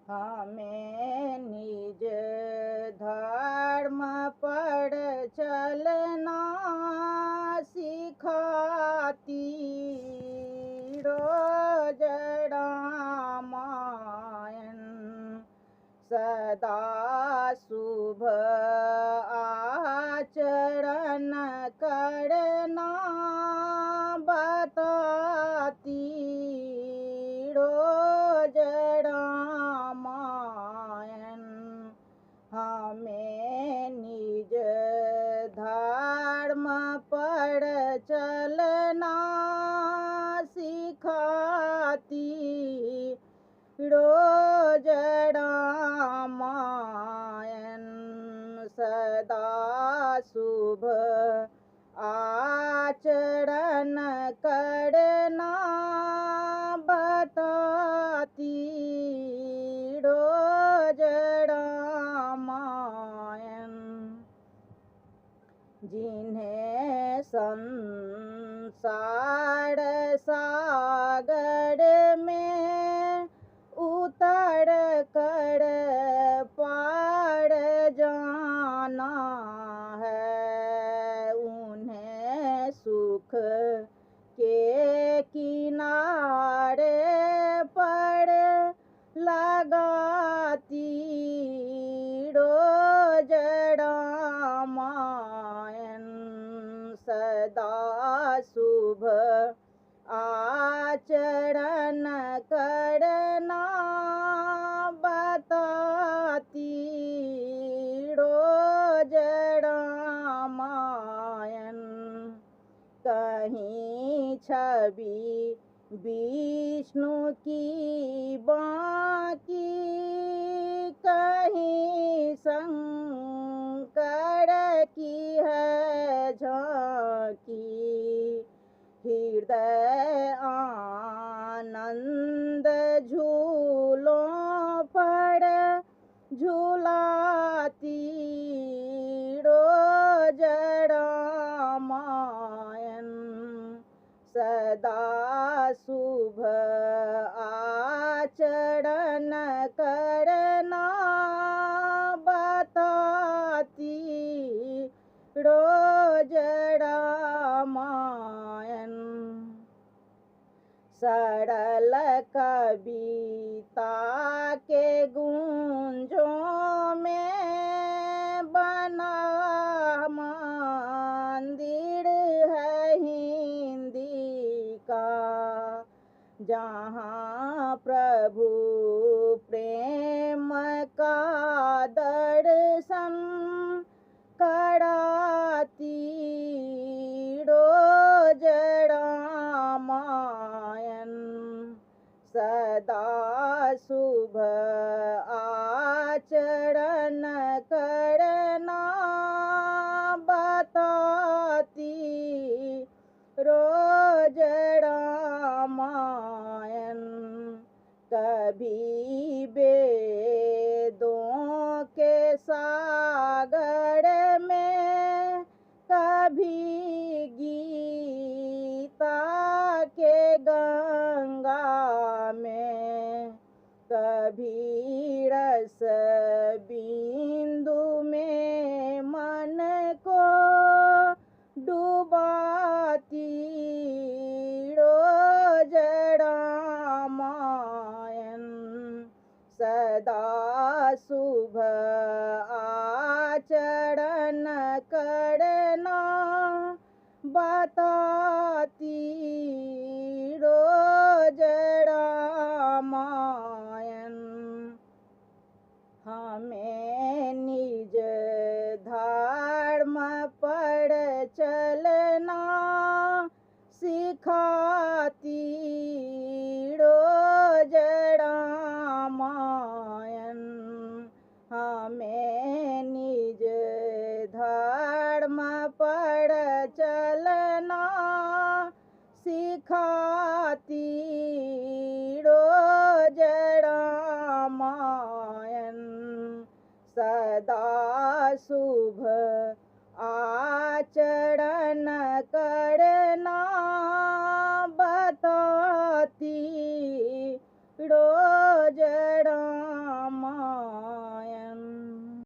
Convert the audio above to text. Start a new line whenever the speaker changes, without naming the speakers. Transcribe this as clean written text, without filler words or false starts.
हमें निज धर्म पर चलना सिखाती रोज रामायण सदा शुभ आचरण करना बताती रोज रामायण हमें निज धर्म पर चलना सिखाती रोज रामायण सदा शुभ आचरण करना बताती रोज रामायण जिन्हें संसार सागर में उतर कर पार जाना है उन्हें सुख के किनारे पर लगाती रोज रामायण सदा शुभ आचरण करना बताती रोज रामायण कहीं छवि विष्णु की बाकी कहीं शंकर की है झांकी हृदय आनंद झूलों पर झूलाती रोज रामायण सदा शुभ आचरण करना बताती रोज रामायण सरल कविता के गुंजों में बना मंदिर है हिंदी का जहाँ प्रभु प्रेम का दर्शन कराती रोज रामायण सदा शुभ आचरण करना बताती रोज रामायण कभी वेदों के सागर में कभी गीता के गंगा में कभी रस बिंदु में मन को डुबाती रोज रामायण सदा शुभ आचरण करना बताती रोज रामायण हमें निज धर्म पर चलना सिखाती रोज रामायण हमें निज धर्म पर चलना सिखाती रोज रामायण सदा शुभ आचरण करना बताती रोज रामायण।